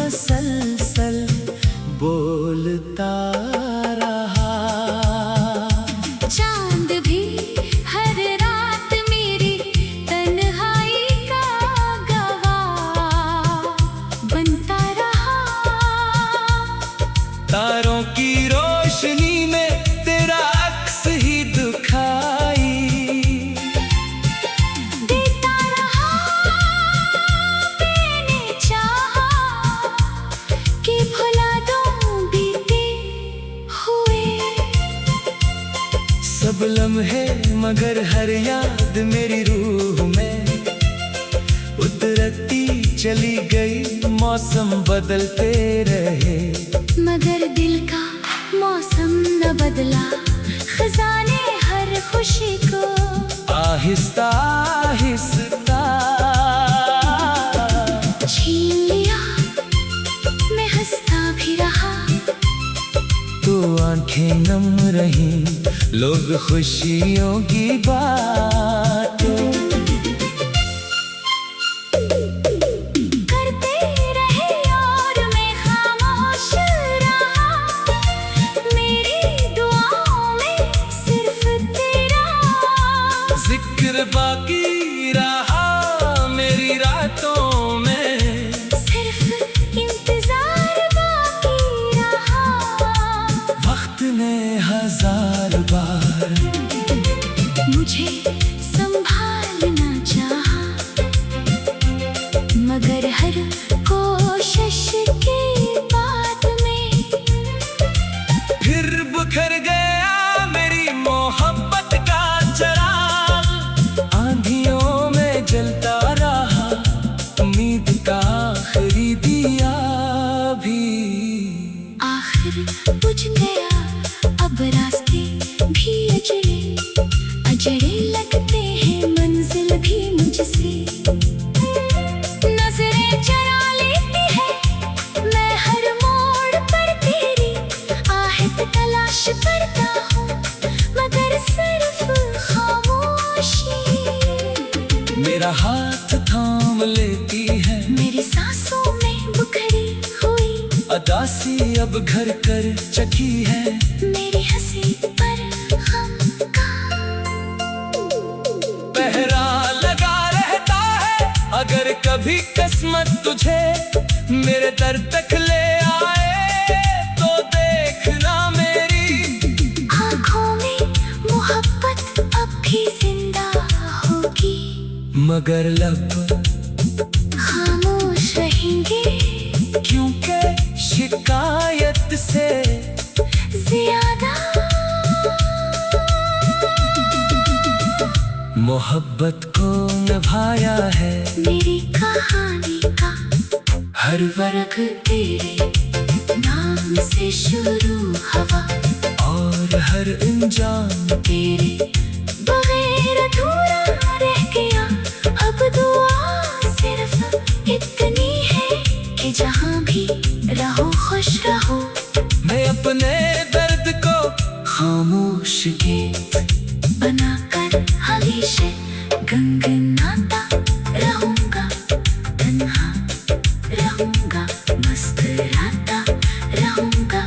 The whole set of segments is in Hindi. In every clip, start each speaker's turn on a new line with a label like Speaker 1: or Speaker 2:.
Speaker 1: मसलसल बोलता रहा।
Speaker 2: चांद भी हर रात मेरी तन्हाई का गवाह बनता रहा।
Speaker 1: तारों की रोशनी में तेरा अक्स ही दिखाई
Speaker 2: देता रहा। मैंने चाहा कि भुला दूं बीते हुए
Speaker 1: सब लम्हे, मगर हर याद मेरी रूह में उतरती चली गई। मौसम बदलते रहे
Speaker 2: मगर दिल का मौसम न बदला। खजाने हर खुशी को
Speaker 1: आहिस्ता आहिस्ता
Speaker 2: छीन लिया। मैं हंसता भी रहा
Speaker 1: तो आंखें नम रही। लोग खुशियों की बातों
Speaker 2: करते रहे और मैं खामोश रहा। मेरी दुआओं में सिर्फ तेरा
Speaker 1: जिक्र बाकी रहा। मेरी रातों में
Speaker 2: सिर्फ इंतजार बाकी रहा।
Speaker 1: वक्त ने हजार बार
Speaker 2: मुझे संभालना चाहा मगर हर कोशिश के बाद में
Speaker 1: फिर बिखर गया मेरी मोहब्बत का चिराग। आंधियों में जलता रहा उम्मीद का आखिरी दिया भी।
Speaker 2: आखिर बुझ गया। अब रास्ते भी अजड़े अजड़े लगते हैं। मंजिल भी मुझसे नजरें चरा लेती है। मैं हर मोड़ पर तेरी आहट तलाश करता हूँ मगर सिर्फ खामोशी
Speaker 1: मेरा हाथ थाम लेती है।
Speaker 2: मेरी सांसों में बुखरी हुई
Speaker 1: अदासी अब घर कर चकी है।
Speaker 2: मेरी हंसी पर गम का
Speaker 1: पहरा लगा रहता है। अगर कभी किस्मत तुझे मेरे दर तक ले आए तो देखना मेरी
Speaker 2: आँखों में मोहब्बत अब भी जिंदा होगी
Speaker 1: मगर लब
Speaker 2: खामोश रहेंगे
Speaker 1: क्योंकि शिकायत से
Speaker 2: ज्यादा
Speaker 1: मोहब्बत को निभाया है।
Speaker 2: मेरी कहानी का
Speaker 1: हर वर्ग
Speaker 2: तेरे नाम से शुरू हवा
Speaker 1: और हर इंजाम
Speaker 2: तेरे बगैर अधूरा रह गया। अब दुआ सिर्फ इतनी है कि जहाँ भी रहो खुश रहो।
Speaker 1: मैं अपने दर्द को खामोश गीत
Speaker 2: बनाकर हमेशा गुनगुनाता रहूंगा। तन्हा रहूंगा मुस्कुराता रहूंगा।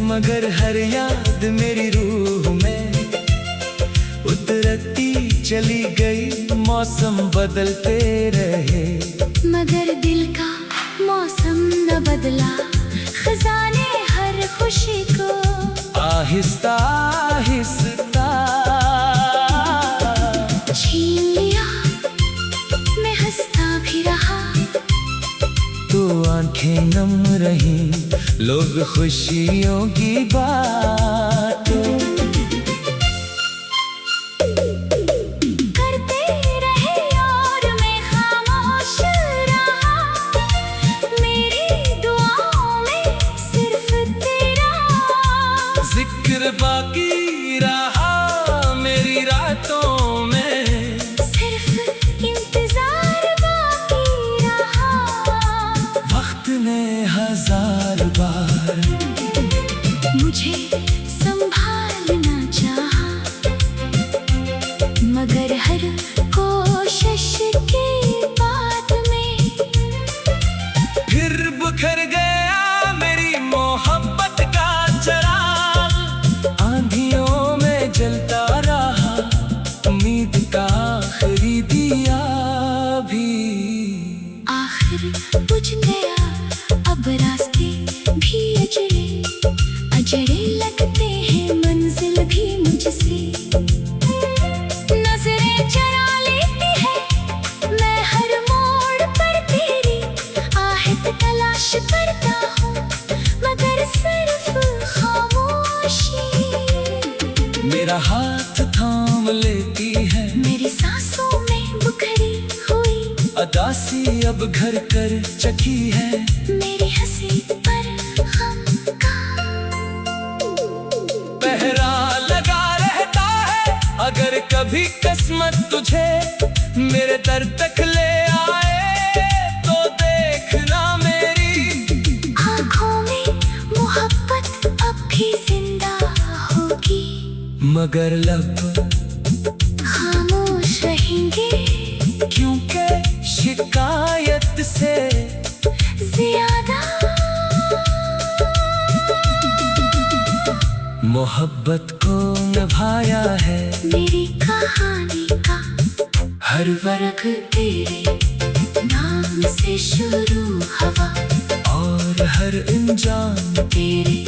Speaker 1: मगर हर याद मेरी रूह में उतरती चली गई। मौसम बदलते रहे
Speaker 2: मगर दिल का मौसम न बदला, खजाने हर खुशी को
Speaker 1: आहिस्ता आहिस्ता
Speaker 2: छीन लिया। मैं हंसता भी रहा
Speaker 1: तो आंखें नम रही, लोग खुशियों की बातों
Speaker 2: करते रहे और मैं खामोश रहा। मेरी दुआओं में सिर्फ तेरा
Speaker 1: जिक्र बाकी रहा, मेरी रातों में
Speaker 2: सिर्फ इंतजार बाकी रहा।
Speaker 1: वक्त ने हजार बार
Speaker 2: मुझे संभालना चाहा, मगर हर कोशिश के बाद में
Speaker 1: फिर बिखर गया मेरी मोहब्बत का चिराग। आंधियों में जलता रहा, उम्मीद का आखिरी दिया भी
Speaker 2: आखिर बुझ गया। अब रास्ते भी अजड़े अजड़े लगते हैं, मंजिल भी मुझसे नजरें चरा लेती है। मैं हर मोड़ पर तेरी आहट तलाश करता हूँ, मगर सिर्फ खामोशी
Speaker 1: मेरा हाथ थाम लेती है।
Speaker 2: मेरी सांसों में बुखरी हुई
Speaker 1: अदासी अब घर कर चकी है।
Speaker 2: मेरी हंसी पर गम का
Speaker 1: पहरा लगा रहता है, अगर कभी किस्मत तुझे मेरे दर तक ले आए तो देखना मेरी
Speaker 2: आँखों में मोहब्बत अब भी जिंदा होगी,
Speaker 1: मगर लब
Speaker 2: खामोश रहेंगे।
Speaker 1: क्योंकि शिकायत से
Speaker 2: ज्यादा
Speaker 1: मोहब्बत को निभाया है।
Speaker 2: मेरी कहानी का
Speaker 1: हर
Speaker 2: वर्ग तेरे नाम से शुरू हवा,
Speaker 1: और हर इंजान
Speaker 2: तेरे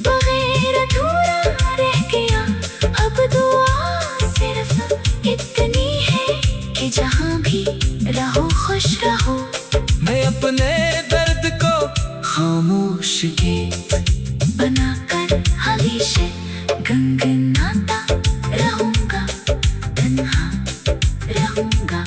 Speaker 2: बगैर अधूरा रह गया। अब दुआ सिर्फ इतनी है कि जहाँ भी रहो खुश रहो।
Speaker 1: मैं अपने दर्द को खामोश गीत
Speaker 2: बनाकर हमेशा गुनगुनाता रहूंगा, तन्हा रहूंगा।